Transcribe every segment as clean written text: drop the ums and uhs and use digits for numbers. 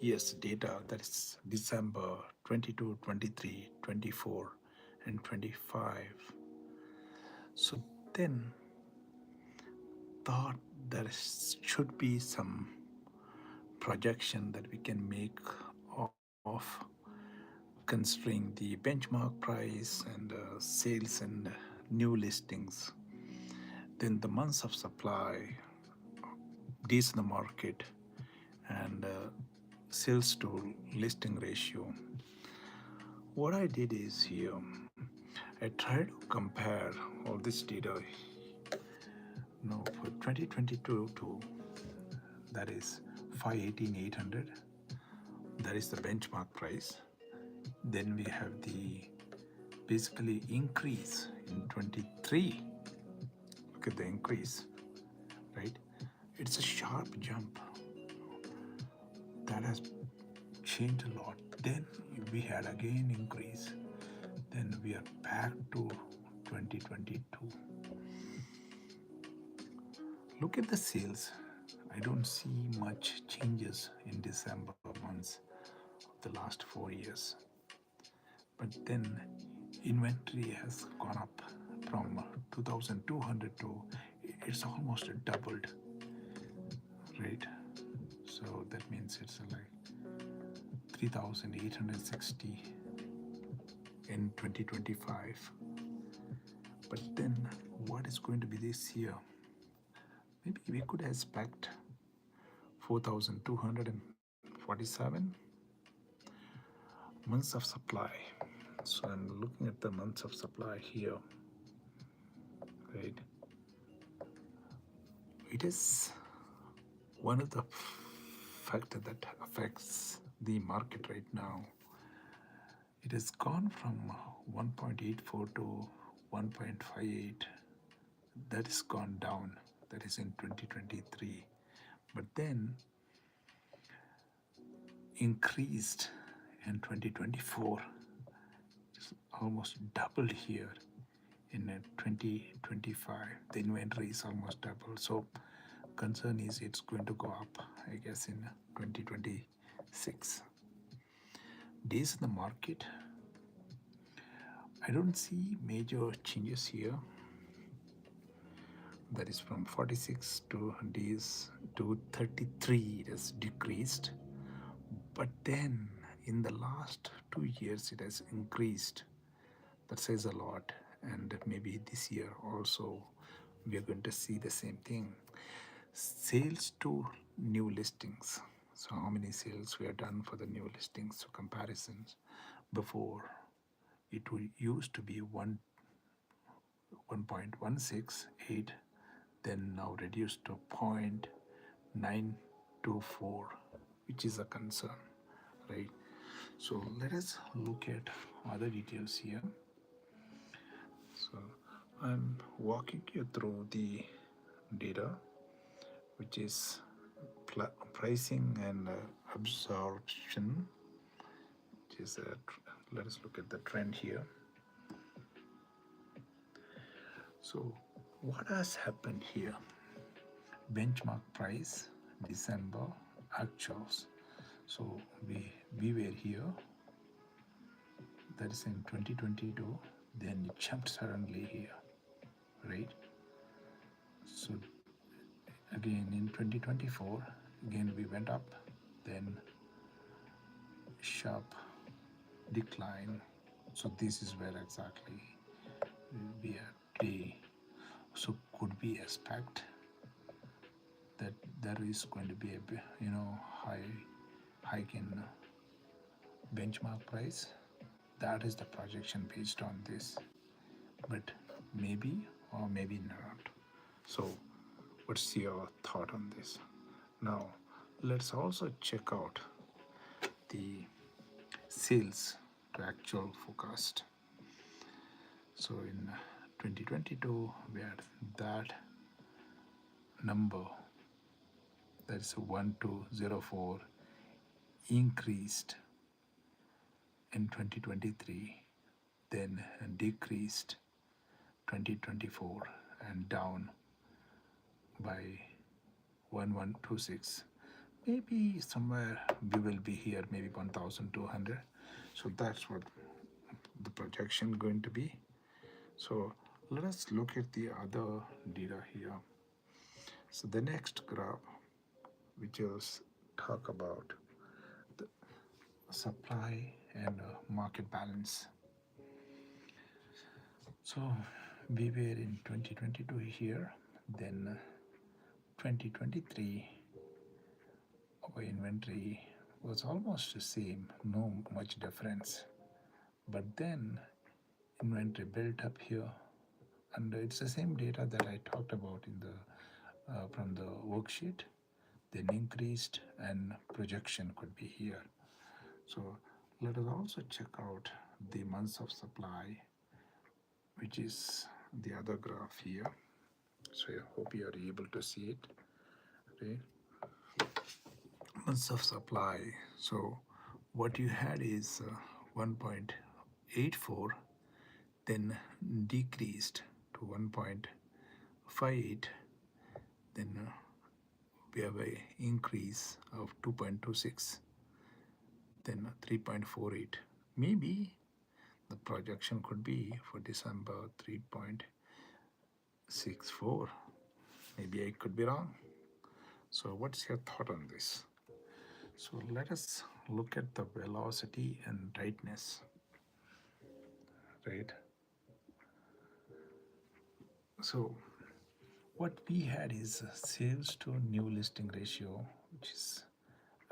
years data, that is December 22, 23, 24, and 25. So then thought should be some projection that we can make of considering the benchmark price and sales and new listings, then the months of supply, days in the market, and sales to listing ratio. What I did is here, I tried to compare all this data for 2022 to, that is 518,800, that is the benchmark price. Then we have the basically increase in 23. Look at the increase, right? It's a sharp jump that has changed a lot. Then we had again increase. Then we are back to 2022. Look at the sales. I don't see much changes in December months of the last 4 years. But then inventory has gone up from 2,200 to it's almost doubled, right? So that means it's like 3,860 in 2025. But then what is going to be this year? Maybe we could expect 4,247 months of supply. So I'm looking at the months of supply here, right? It is one of the factors that affects the market right now. It has gone from 1.84 to 1.58. That has gone down. That is in 2023. But then increased in 2024. It's almost doubled here in 2025. The inventory is almost double. So concern is it's going to go up, I guess, in 2026. Days in the market, I don't see major changes here. That is from 46 to days to 33, it has decreased. But then in the last 2 years, it has increased. That says a lot. And maybe this year also, we are going to see the same thing. Sales to new listings. So how many sales we have done for the new listings? So comparisons. Before, it used to be 1.168, then now reduced to 0.924, which is a concern, right? So let us look at other details here. So I'm walking you through the data, which is pricing and absorption, which is let us look at the trend here. So what has happened here? Benchmark price, December, actuals. So we were here, that is in 2022, then it jumped suddenly here, right? So again in 2024, again we went up, then sharp decline. So this is where exactly we are today. So could we expect that there is going to be a hike in benchmark price? That is the projection based on this, but maybe or maybe not. So what's your thought on this? Now let's also check out the sales to actual forecast. So in 2022 we had that number, that's 1204, increased in 2023, then decreased 2024 and down by 1126. maybe somewhere we will be here, maybe 1,200. So that's what the projection going to be. So let us look at the other data here. So the next graph, which is talk about the supply and market balance. So we were in 2022 here, then 2023 our inventory was almost the same, no much difference. But then inventory built up here, and it's the same data that I talked about in the from the worksheet. Then increased, and projection could be here. So let us also check out the months of supply, which is the other graph here. So I hope you are able to see it. Right? Months of supply. So what you had is 1.84, then decreased to 1.58, then we have a increase of 2.26, then 3.48. Maybe the projection could be for December 3.64. Maybe I could be wrong. So what's your thought on this? So let us look at the velocity and tightness, right? So what we had is a sales to new listing ratio, which is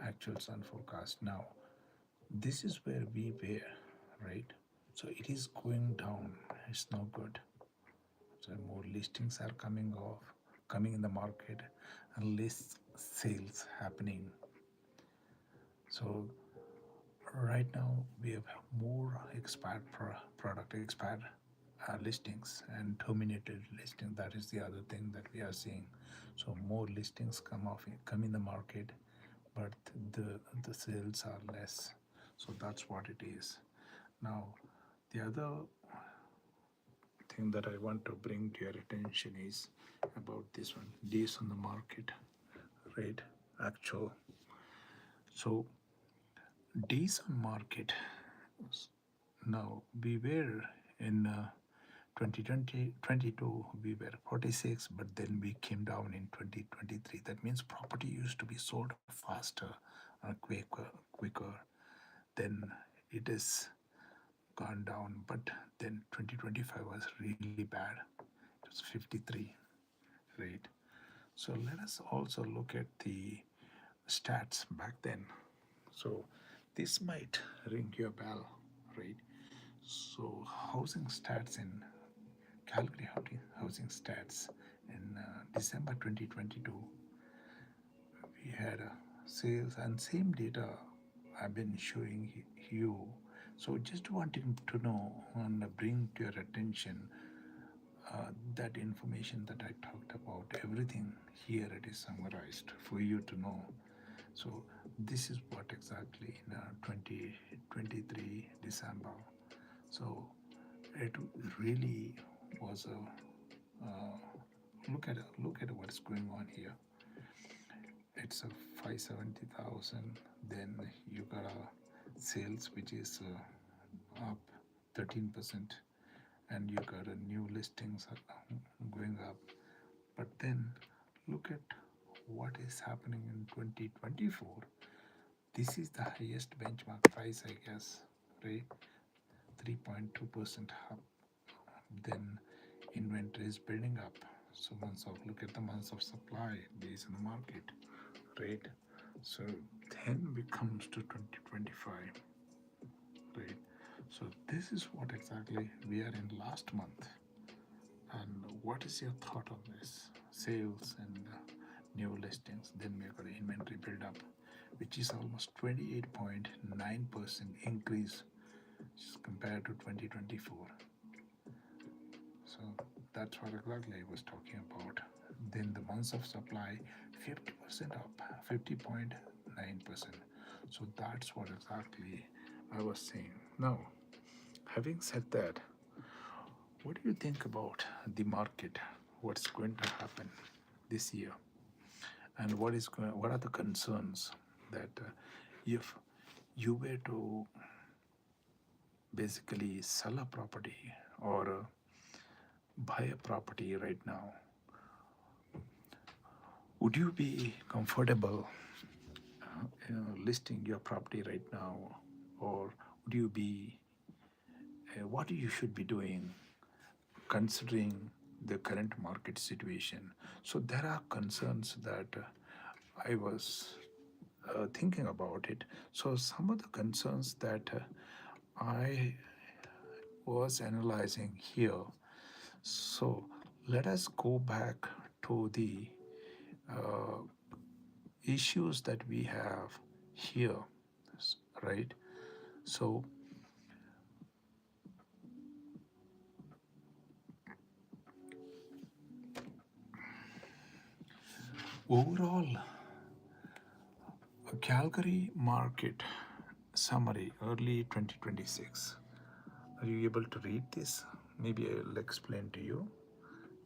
actuals and forecast. Now, this is where we were, right? So it is going down. It's no good. So more listings are coming in the market, and less sales happening. So right now we have more expired expired listings and terminated listings. That is the other thing that we are seeing. So more listings come in the market, but the sales are less. So that's what it is. Now, the other thing that I want to bring to your attention is about this one, days on the market, right? Actual. So days on market. Now we were in 2022 we were 46, but then we came down in 2023. That means property used to be sold faster, quicker. Then it is gone down, but then 2025 was really bad. It was 53, right? So let us also look at the stats back then. So this might ring your bell, right? So housing stats in Calgary housing stats in December 2022, we had sales and same data I've been showing you. So just wanting to know and bring to your attention that information that I talked about, everything here it is summarized for you to know. So this is what exactly in 2023 December. So it really was a look at what's going on here. It's a 570,000. Then you got a sales which is up 13%, and you got a new listings going up. But then look at what is happening in 2024. This is the highest benchmark price, I guess, right? 3.2% up. Then inventory is building up. So look at the months of supply, days in the market, right? So then we comes to 2025, right? So this is what exactly we are in last month. And what is your thought on this? Sales and new listings. Then we got an inventory build up, which is almost 28.9% increase compared to 2024. So that's what exactly I was talking about. Then the months of supply, 50% up, 50.9%. So that's what exactly I was saying. Now, having said that, what do you think about the market? What's going to happen this year? and what are the concerns that if you were to basically sell a property or buy a property right now, would you be comfortable listing your property right now, or would you be what you should be doing considering the current market situation? So there are concerns that I was thinking about it. So some of the concerns that I was analyzing here. So let us go back to the uh, issues that we have here, right? So overall, Calgary market summary early 2026. Are you able to read this? Maybe I'll explain to you.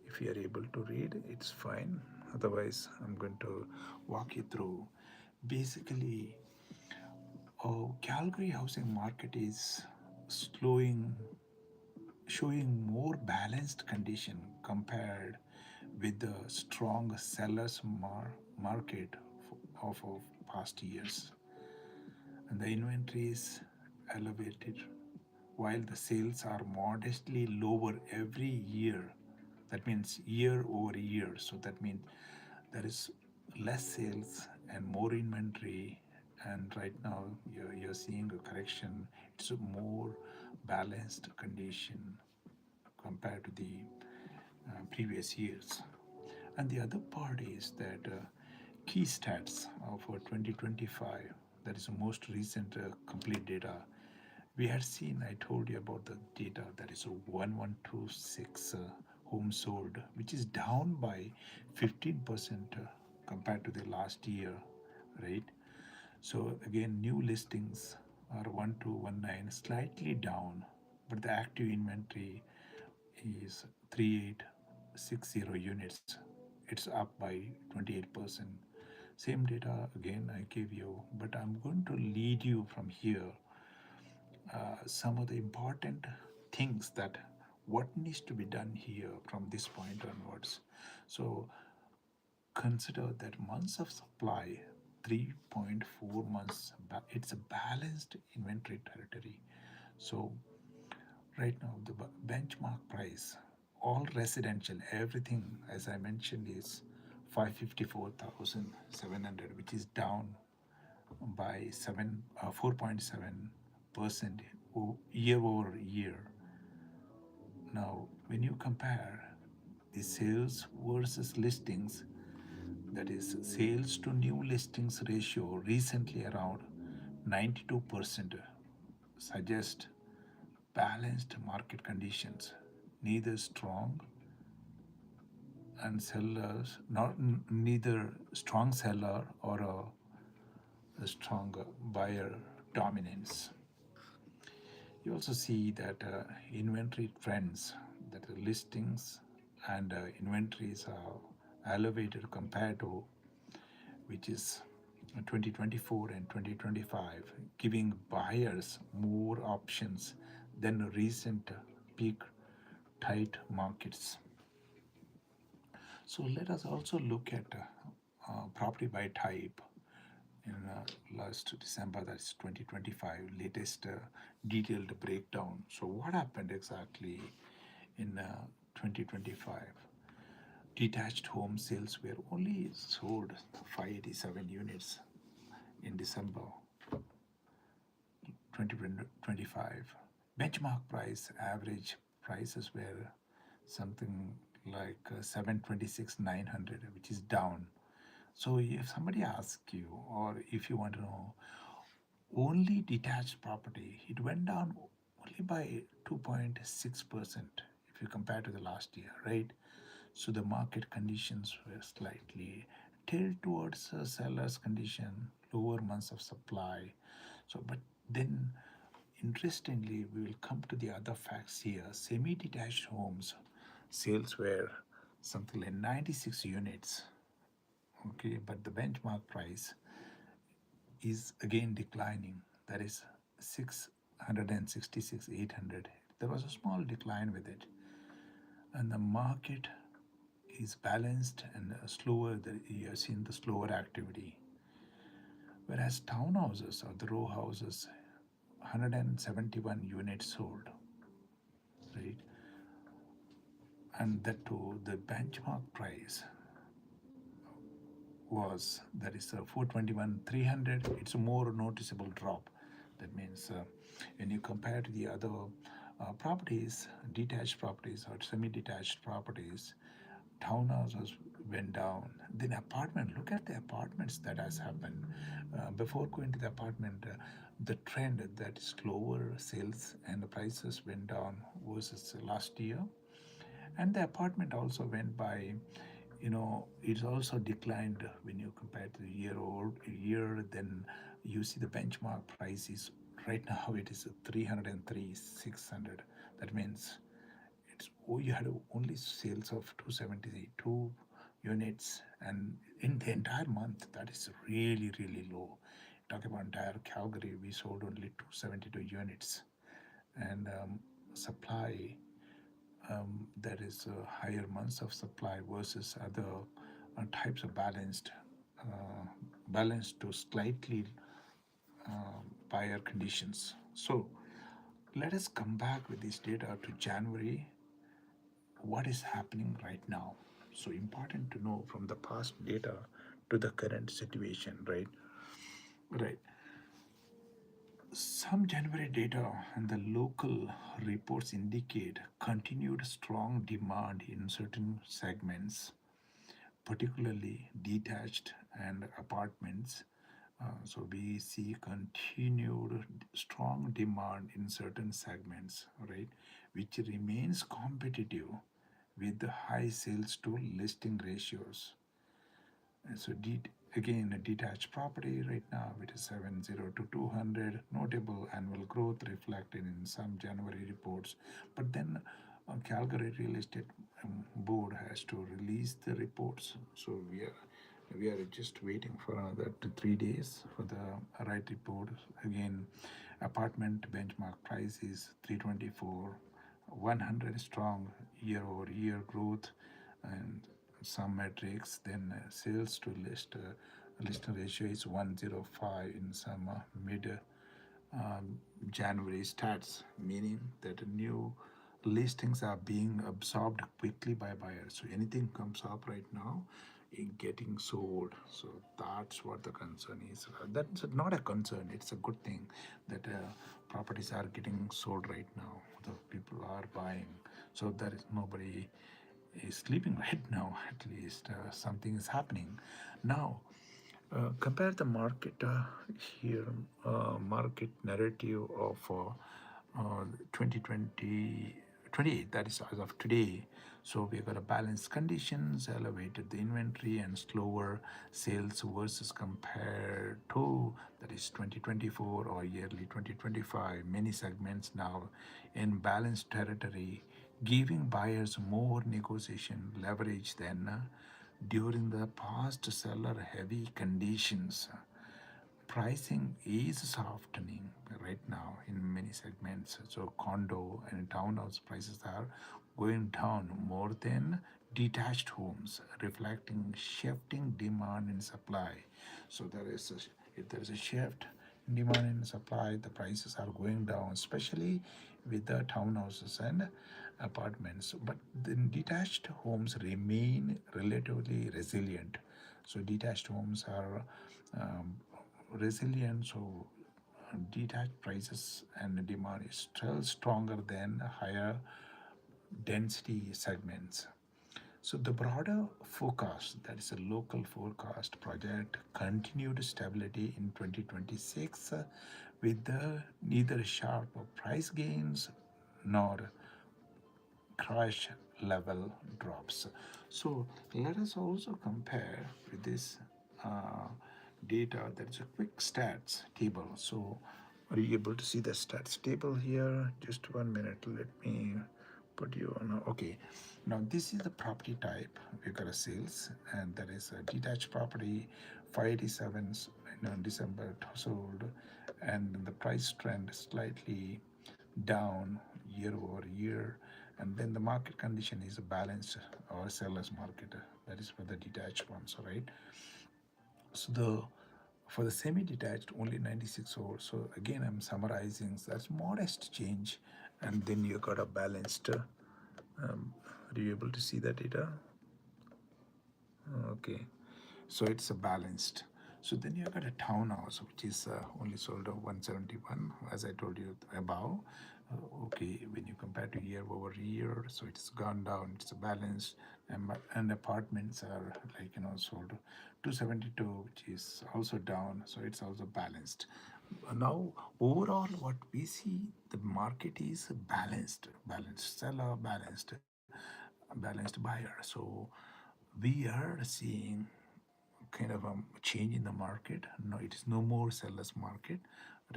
If you are able to read, it's fine. Otherwise, I'm going to walk you through. Basically, Calgary housing market is slowing, showing more balanced condition compared with the strong sellers market of past years, and the inventory is elevated while the sales are modestly lower every year. That means year over year. So that means there is less sales and more inventory. And right now you're seeing a correction. It's a more balanced condition compared to the previous years. And the other part is that key stats for 2025, that is the most recent complete data. We had seen, I told you about the data that is 1126 homes sold, which is down by 15% compared to the last year, right? So again, new listings are 1219, slightly down, but the active inventory is 3860 units. It's up by 28%. Same data again I gave you, but I'm going to lead you from here some of the important things that what needs to be done here from this point onwards. So consider that months of supply, 3.4 months, it's a balanced inventory territory. So right now the benchmark price, all residential, everything as I mentioned is 554,700, which is down by 4.7% year over year. Now, when you compare the sales versus listings, that is sales to new listings ratio recently around 92% suggest balanced market conditions, neither strong and sellers, not neither strong seller or a strong buyer dominance. You also see that inventory trends, that the listings and inventories are elevated compared to which is 2024 and 2025, giving buyers more options than recent peak tight markets. So let us also look at property by type in last December, that's 2025, latest detailed breakdown. So what happened exactly in 2025? Detached home sales were only sold 587 units in December 2025. Benchmark price, average prices were something like 726,900, which is down. So if somebody asks you, or if you want to know only detached property, it went down only by 2.6% if you compare to the last year, right? So the market conditions were slightly tilt towards a seller's condition, lower months of supply. So, but then interestingly, we will come to the other facts here. Semi-detached homes sales were something like 96 units, okay, but the benchmark price is again declining. That is 666, 800. There was a small decline with it, and the market is balanced and slower. You have seen the slower activity. Whereas townhouses or the row houses, 171 units sold, right? And that too, the benchmark price was, that is 421 300. It's a more noticeable drop. That means when you compare to the other properties, detached properties or semi-detached properties, townhouses went down. Then apartment, look at the apartments that has happened. Before going to the apartment, the trend that is lower sales and the prices went down versus last year. And the apartment also went by, it's also declined when you compare to the year. Then you see the benchmark price is right now it is 303 600. That means you had only sales of 272 units, and in the entire month that is really really low. Talk about entire Calgary, we sold only 272 units. And supply, there is higher months of supply versus other types of balanced to slightly buyer conditions. So let us come back with this data to January. What is happening right now? So important to know from the past data to the current situation, right? Right. Some January data and the local reports indicate continued strong demand in certain segments, particularly detached and apartments. So we see continued strong demand in certain segments, right, which remains competitive with the high sales to listing ratios. And so again, a detached property right now, it is 70 to 200, notable annual growth reflected in some January reports. But then Calgary Real Estate Board has to release the reports. So we are just waiting for another 3 days for the right report. Again, apartment benchmark price is 324, 100 strong year-over-year growth, and some metrics. Then sales to lister ratio is 105 in some mid January stats, meaning that new listings are being absorbed quickly by buyers. So anything comes up right now, getting sold. So that's what the concern is. That's not a concern. It's a good thing that properties are getting sold right now. The people are buying. So there is nobody is sleeping right now. At least something is happening now. Compare the market here, market narrative of 2020, that is as of today. So we got a balanced conditions, elevated the inventory, and slower sales versus compared to, that is 2024 or yearly 2025. Many segments now in balanced territory, giving buyers more negotiation leverage than during the past seller heavy conditions. Pricing is softening right now in many segments. So condo and townhouse prices are going down more than detached homes, reflecting shifting demand and supply. So if there is a shift in demand and supply, the prices are going down, especially with the townhouses and apartments. But the detached homes remain relatively resilient. So detached homes are um, resilient. So detached prices and demand is still stronger than higher density segments. So the broader forecast, that is a local forecast project, continued stability in 2026 with neither sharp price gains nor crash level drops. So let us also compare with this uh, data. That's a quick stats table. So are you able to see the stats table here? Just 1 minute. Let me put you on. Okay, now this is the property type. We got a sales, and that is a detached property, 587, December sold, and the price trend is slightly down year over year, and then the market condition is a balanced or seller's market. That is for the detached ones, right? So the for the semi-detached only 96 or so. Again, I'm summarizing. So that's modest change, and then you got a balanced. Are you able to see the data? Okay, so it's a balanced. So then you got a townhouse which is only sold at 171, as I told you above. Okay, when you compare to year over year, so it's gone down. It's a balanced, and apartments are like sold 272, which is also down. So it's also balanced. Now overall, what we see, the market is balanced seller, balanced buyer. So we are seeing kind of a change in the market. No, it is no more sellers market,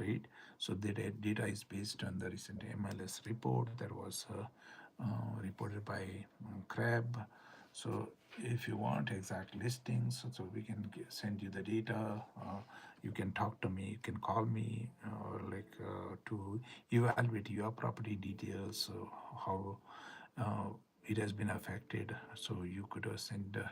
right? So the data is based on the recent MLS report that was reported by Crab. So if you want exact listings, so we can send you the data. You can talk to me, you can call me, or to evaluate your property details, how it has been affected. So you could send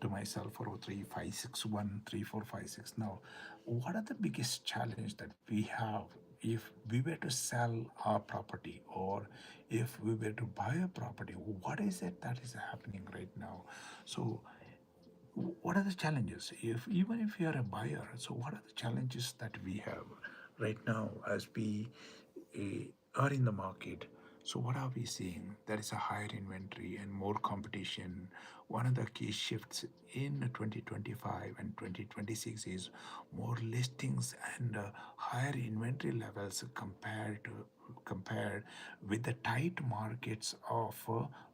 to myself 403-561-3456. Now, what are the biggest challenge that we have if we were to sell our property, or if we were to buy a property? What is it that is happening right now? So what are the challenges if even if you are a buyer? So what are the challenges that we have right now as we are in the market? So what are we seeing? There is a higher inventory and more competition. One of the key shifts in 2025 and 2026 is more listings and higher inventory levels compared with the tight markets of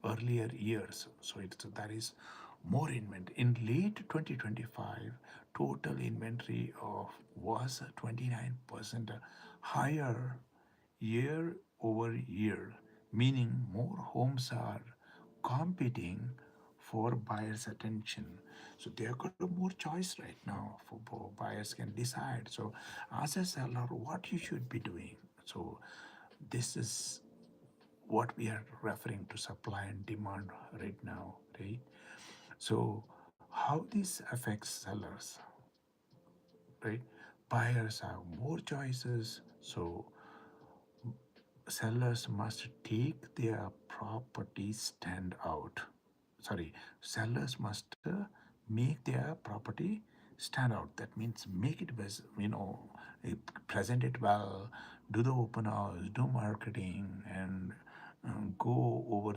earlier years. So that is more inventory. In late 2025, total inventory of was 29% higher year over year, meaning more homes are competing for buyers' attention. So they have got more choice right now for buyers can decide. So as a seller, what you should be doing. So this is what we are referring to supply and demand right now, right? So how this affects sellers, right? Buyers have more choices, so sellers must take their property stand out. Sorry, sellers must make their property stand out. That means make it best, present it well, do the open house, do marketing, and go over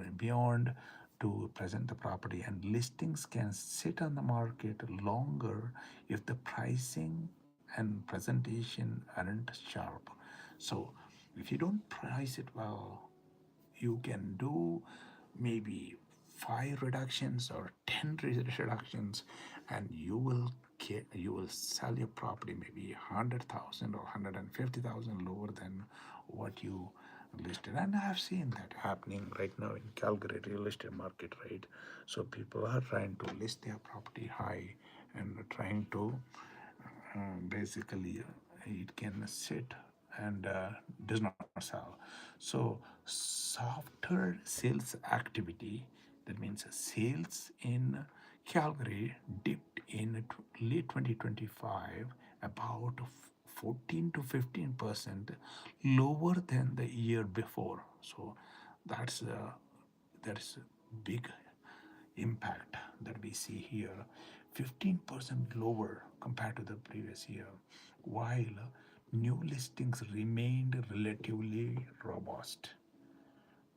and beyond to present the property. And listings can sit on the market longer if the pricing and presentation aren't sharp. So if you don't price it well, you can do maybe 5 reductions or 10 reductions, and you will sell your property maybe 100,000 or 150,000 lower than what you listed. And I have seen that happening right now in Calgary real estate market, right? So people are trying to list their property high and trying to basically it can sit and does not sell. So softer sales activity, that means sales in Calgary dipped in late 2025 about 14 to 15% lower than the year before. So that's that's big impact that we see here, 15% lower compared to the previous year, while new listings remained relatively robust.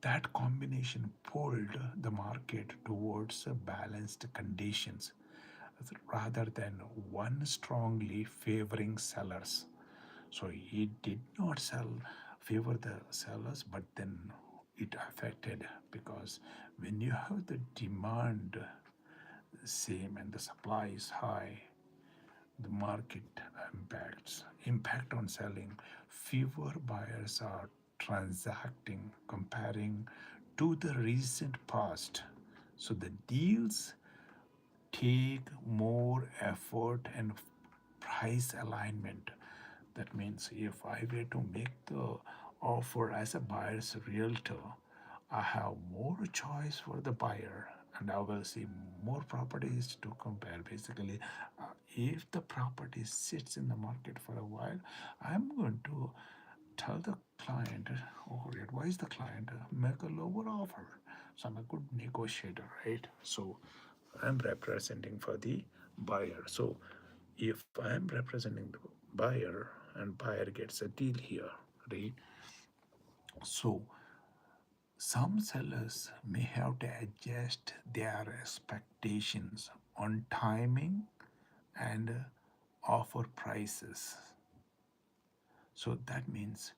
That combination pulled the market towards balanced conditions rather than one strongly favoring sellers. So it did not favor the sellers, but then it affected, because when you have the demand same and the supply is high, the market impact on selling, fewer buyers are transacting, comparing to the recent past. So the deals take more effort and price alignment. That means if I were to make the offer as a buyer's realtor, I have more choice for the buyer and I will see more properties to compare. Basically, if the property sits in the market for a while, I'm going to tell the client or advise the client make a lower offer. So I'm a good negotiator, right? So I'm representing for the buyer. So if I'm representing the buyer and buyer gets a deal here, right? So some sellers may have to adjust their expectations on timing and offer prices. So that means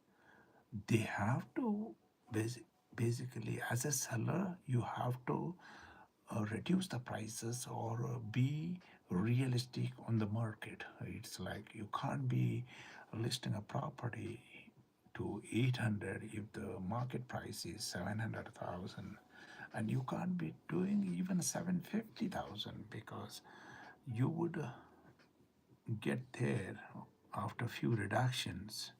they have to basically, as a seller, you have to reduce the prices or be realistic on the market. It's like you can't be listing a property to 800 if the market price is 700,000, and you can't be doing even 750,000 because you would get there after few reductions.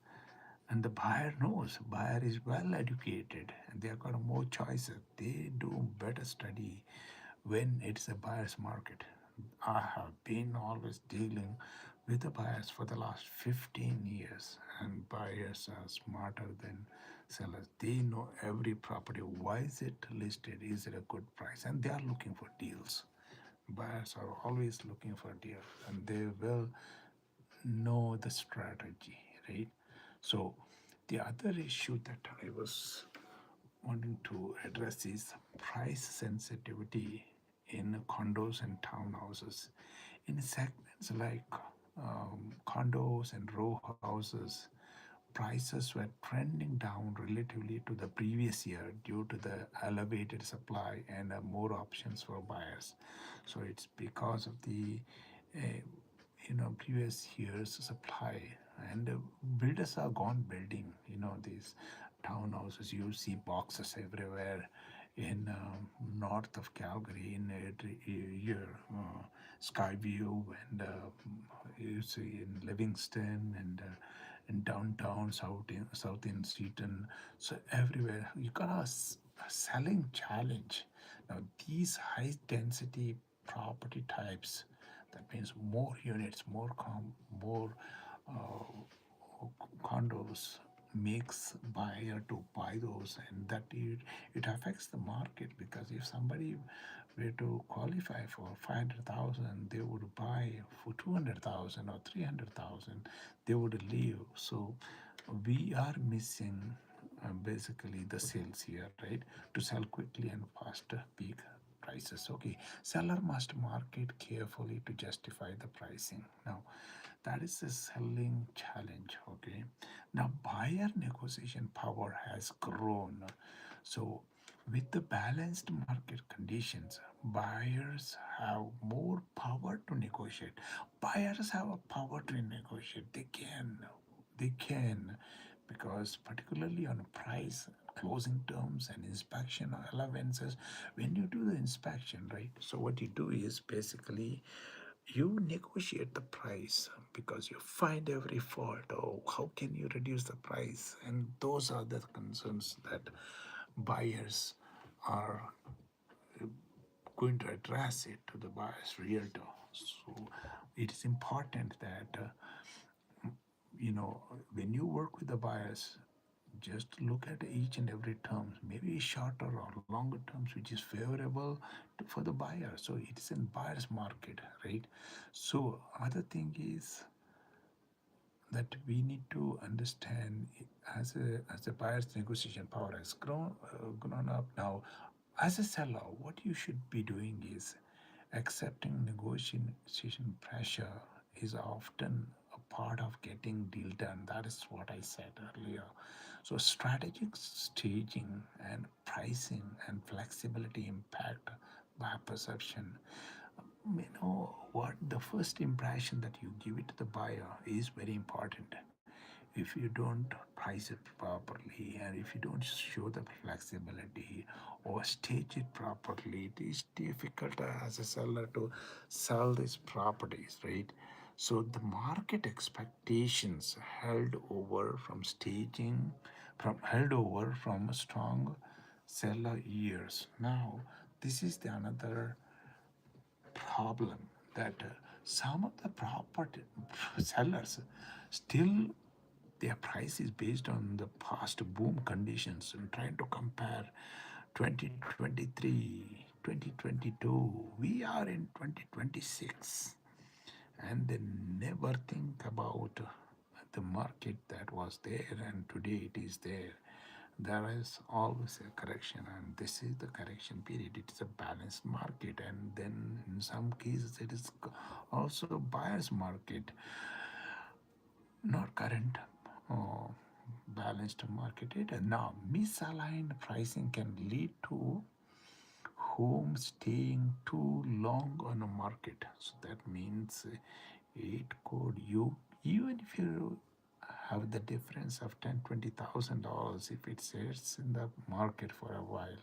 And the buyer knows, buyer is well educated and they have got more choices. They do better study when it's a buyer's market. I have been always dealing with the buyers for the last 15 years, and buyers are smarter than sellers. They know every property. Why is it listed? Is it a good price? And they are looking for deals. Buyers are always looking for deals and they will know the strategy, right? So the other issue that I was wanting to address is price sensitivity in condos and townhouses. In segments like condos and row houses, prices were trending down relatively to the previous year due to the elevated supply and more options for buyers. So it's because of the uh, previous year's supply, and builders are gone building these townhouses. You see boxes everywhere in north of Calgary, in here Skyview, and you see in Livingston, and in downtown south in Seaton. So everywhere you got a selling challenge. Now these high density property types, that means more units, more condos, makes buyer to buy those, and that it affects the market, because if somebody were to qualify for 500,000, they would buy for 200,000 or 300,000. They would leave. So we are missing basically the sales here, right? To sell quickly and faster, big prices. Okay, seller must market carefully to justify the pricing. Now, that is a selling challenge. Okay, now buyer negotiation power has grown. So with the balanced market conditions, buyers have more power to negotiate. Buyers have a power to negotiate. They can, because particularly on price, closing terms, and inspection allowances. When you do the inspection, right? So what you do is basically you negotiate the price because you find every fault. Oh, how can you reduce the price? And those are the concerns that buyers are going to address it to the buyer's realtor. So it is important that when you work with the buyers, just look at each and every terms, maybe shorter or longer terms, which is favorable for the buyer. So it is in buyer's market, right? So other thing is that we need to understand, as a buyer's negotiation power has grown up now. As a seller, what you should be doing is accepting negotiation pressure is often a part of getting deal done. That is what I said earlier. So strategic staging and pricing and flexibility impact buyer perception. What the first impression that you give it to the buyer is very important. If you don't price it properly, and if you don't show the flexibility or stage it properly, it is difficult as a seller to sell these properties, right? So the market expectations held over from staging, from held over from a strong seller years. Now, this is the another problem that some of the property sellers still their price is based on the past boom conditions and trying to compare 2023, 2022. We are in 2026 and they never think about the market that was there and today it is there. There is always a correction, and this is the correction period. It is a balanced market, and then in some cases, it is also a buyer's market, not current balanced market. Now, misaligned pricing can lead to home staying too long on a market. So that means it could you even if you have the difference of $10,000, $20,000 if it sits in the market for a while.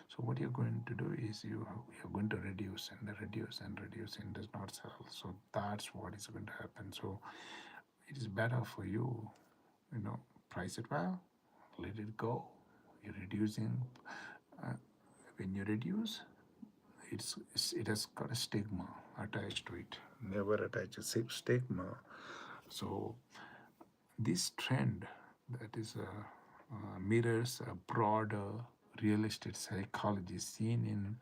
So what you're going to do is you're going to reduce and reduce and reduce and does not sell. So that's what is going to happen. So it is better for you, price it well, let it go. You're reducing. Uh, when you reduce, it has got a stigma attached to it. Never attach a stigma. So this trend that is mirrors a broader real estate psychology seen in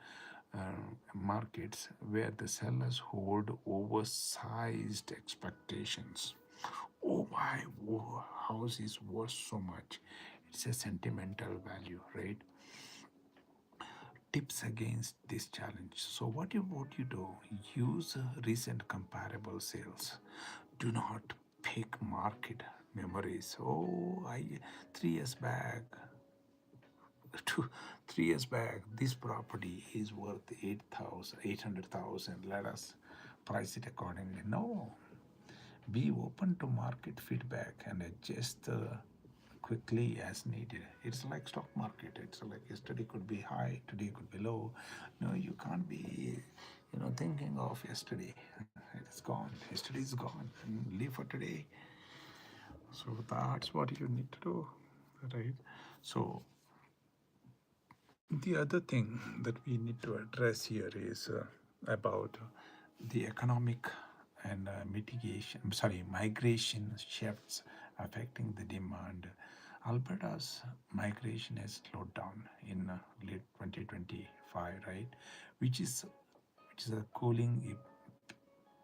markets where the sellers hold oversized expectations. Oh my, house is worth so much. It's a sentimental value, right? Tips against this challenge. So what you do, use recent comparable sales. Do not pick market memories. Oh, I 3 years back, two, 3 years back, this property is worth 800,000. Let us price it accordingly. No, be open to market feedback and adjust quickly as needed. It's like stock market. It's like yesterday could be high, today could be low. No, you can't be, thinking of yesterday. It is gone. Yesterday is gone. And live for today. So that's what you need to do, right? So the other thing that we need to address here is about the economic and migration shifts affecting the demand. Alberta's migration has slowed down in late 2025, right? Which is a cooling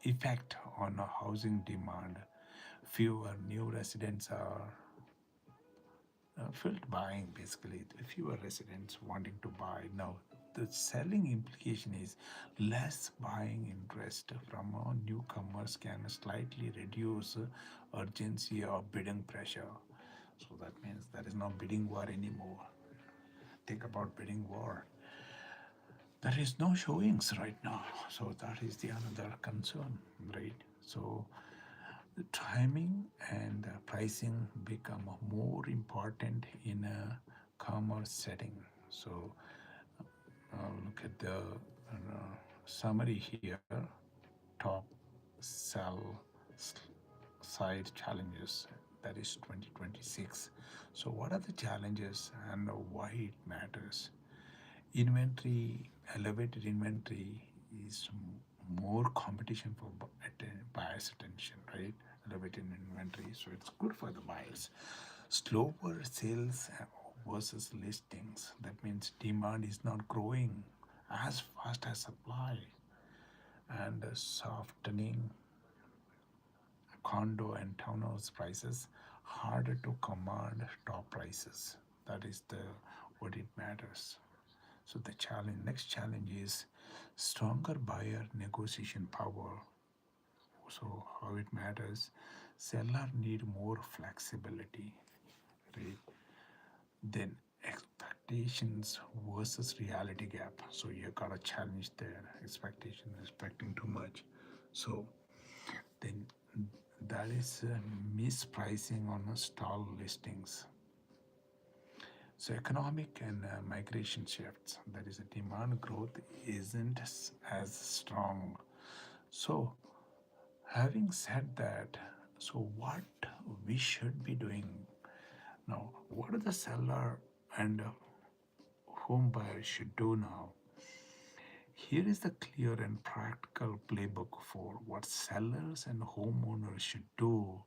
effect on housing demand. Fewer new residents are filled buying, basically fewer residents wanting to buy. Now the selling implication is less buying interest from newcomers can slightly reduce urgency or bidding pressure. So that means there is no bidding war anymore. Think about bidding war. There is no showings right now, so that is the another concern, right? So the timing and pricing become more important in a commerce setting. So look at the summary here. Top sell side challenges, that is 2026. So what are the challenges and why it matters? Inventory, elevated inventory is more competition for buyers' attention, right? Elevated inventory, so it's good for the buyers. Slower sales versus listings. That means demand is not growing as fast as supply, and softening condo and townhouse prices, harder to command top prices. That is the what it matters. So the next challenge is stronger buyer negotiation power. So how it matters, seller need more flexibility, right? Then expectations versus reality gap. So you got a challenge there. Expectation, expecting too much. So then that is mispricing on stall listings. So economic and migration shifts, that is, demand growth isn't as strong. So having said that, so what we should be doing now, what the seller and home buyer should do now? Here is the clear and practical playbook for what sellers and homeowners should do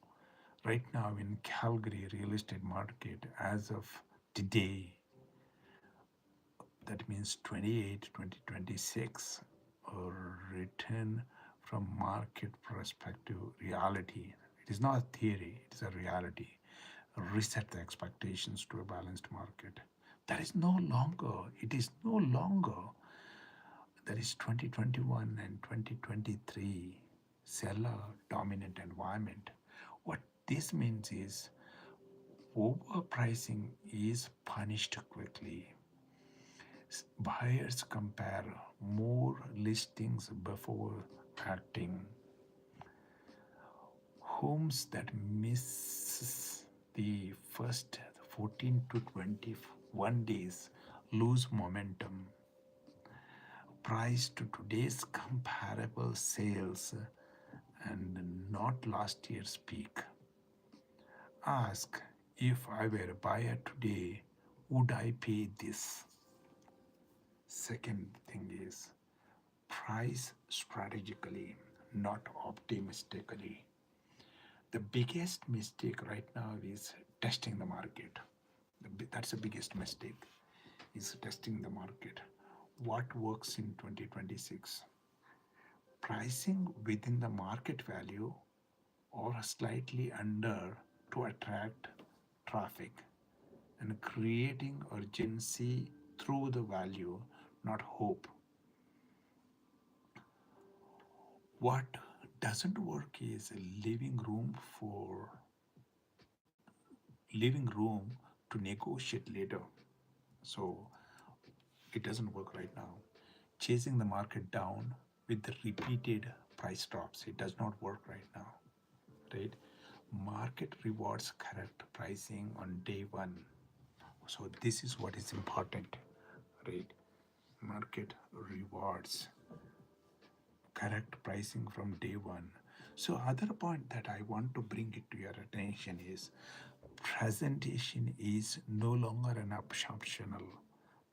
right now in Calgary real estate market as of today. That means 2026, or return from market perspective reality. It is not a theory, it is a reality. Reset the expectations to a balanced market. That is no longer, it is no longer, that is 2021 and 2023 seller dominant environment. What this means is overpricing is punished quickly. Buyers compare more listings before acting. Homes that miss the first 14 to 21 days lose momentum. Price to today's comparable sales and not last year's peak. Ask, if I were a buyer today, would I pay this? Second thing is, price strategically, not optimistically. The biggest mistake right now is testing the market. That's the biggest mistake, is testing the market. What works in 2026? Pricing within the market value or slightly under to attract traffic, and creating urgency through the value, not hope. What doesn't work is for leaving room to negotiate later. So it doesn't work right now. Chasing the market down with the repeated price drops, it does not work right now, right? Market rewards correct pricing on day one. So this is what is important, right? Market rewards correct pricing from day one. So other point that I want to bring it to your attention is presentation is no longer an optional,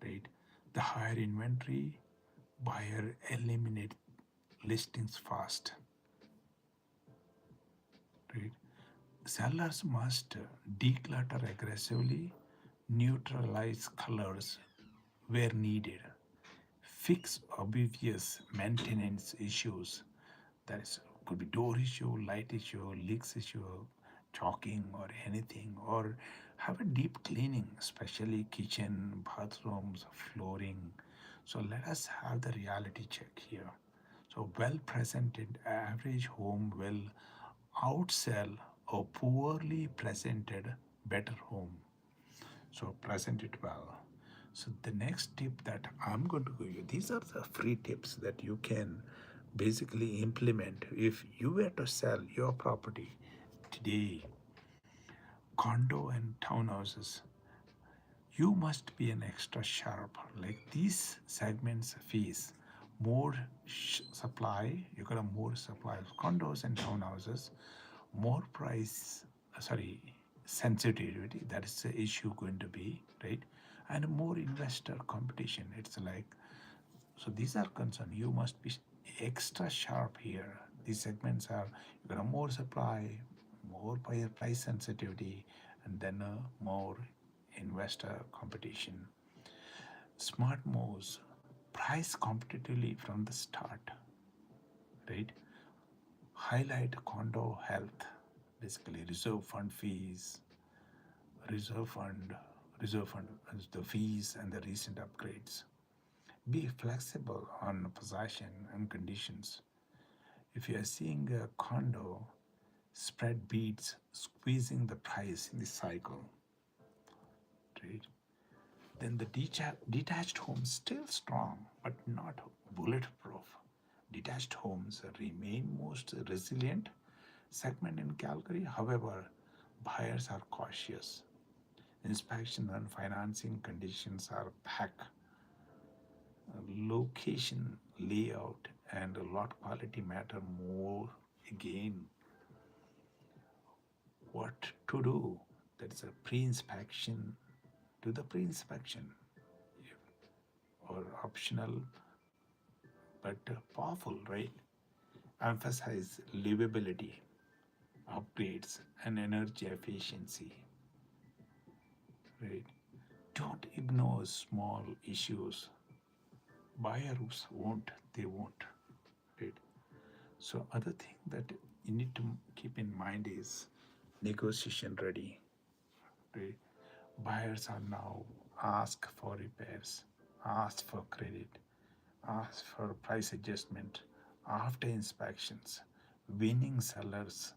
right? The higher inventory, buyer eliminate listings fast, right? Sellers must declutter aggressively, neutralize colors where needed, fix obvious maintenance issues. That is, could be door issue, light issue, leaks issue, chalking, or anything, or have a deep cleaning, especially kitchen, bathrooms, flooring. So let us have the reality check here. So well presented average home will outsell a poorly presented better home. So present it well. So the next tip that I'm going to give you, these are the free tips that you can basically implement if you were to sell your property today. Condo and townhouses, you must be an extra sharp. Like these segments fees, more supply, you got a more supply of condos and townhouses, more price, sorry, sensitivity, that is the issue going to be, right? And more investor competition. It's like, so these are concerned. You must be extra sharp here. These segments are, you got a more supply, more buyer price sensitivity, and then more investor competition. Smart moves, price competitively from the start, right? Highlight condo health, basically reserve fund fees, reserve fund, reserve fund, the fees and the recent upgrades. Be flexible on possession and conditions. If you are seeing a condo, spread beats squeezing the price in the cycle, right? Then the detached homes still strong, but not bulletproof. Detached homes remain most resilient. segment in Calgary. However, buyers are cautious. Inspection and financing conditions are packed. Location, layout, and lot quality matter more. Again, what to do? That is a pre-inspection. Do the pre-inspection, or optional but powerful, right? Emphasize livability, upgrades, and energy efficiency, right? Don't ignore small issues. Buyers won't, they won't, right? So other thing that you need to keep in mind is negotiation ready, right? Buyers are now ask for repairs, ask for credit, ask for price adjustment after inspections. Winning sellers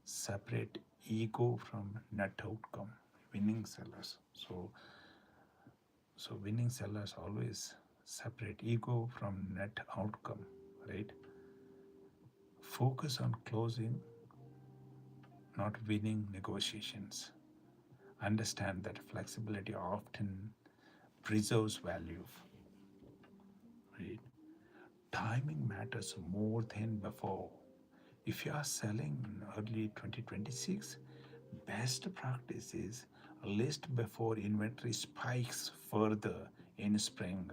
separate ego from net outcome. Winning sellers. So winning sellers always separate ego from net outcome, right? Focus on closing, not winning negotiations. Understand that flexibility often preserves value, right? Timing matters more than before. If you are selling in early 2026, best practice is list before inventory spikes further in spring.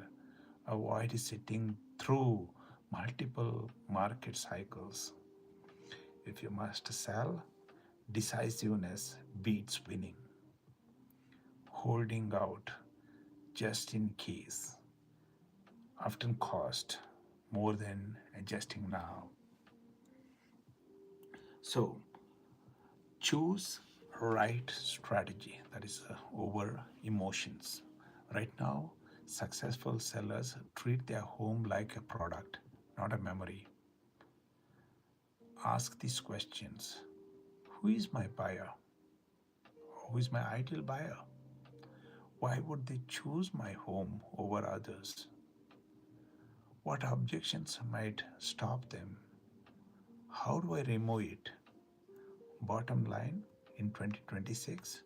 Avoid sitting through multiple market cycles. If you must sell, decisiveness beats winning. Holding out just in case often cost more than adjusting now. So choose right strategy, that is over emotions. Right now, successful sellers treat their home like a product, not a memory. Ask these questions. Who is my buyer? Who is my ideal buyer? Why would they choose my home over others? What objections might stop them? How do I remove it? Bottom line, in 2026,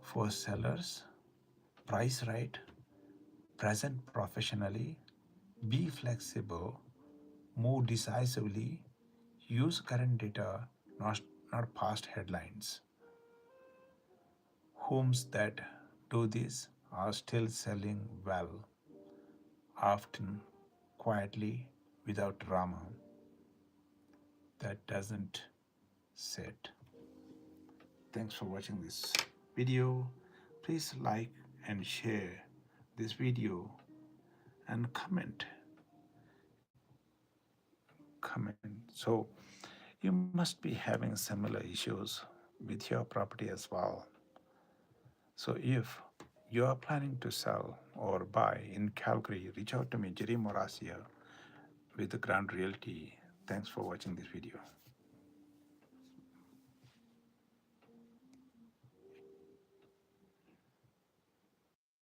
for sellers, price right, present professionally, be flexible, move decisively, use current data, not past headlines. Homes that do this are still selling well, often quietly without drama. That doesn't sit. Thanks for watching this video. Please like and share this video and comment. So you must be having similar issues with your property as well. So if you are planning to sell or buy in Calgary, reach out to me, Jerry Moras here with the Grand Realty. Thanks for watching this video.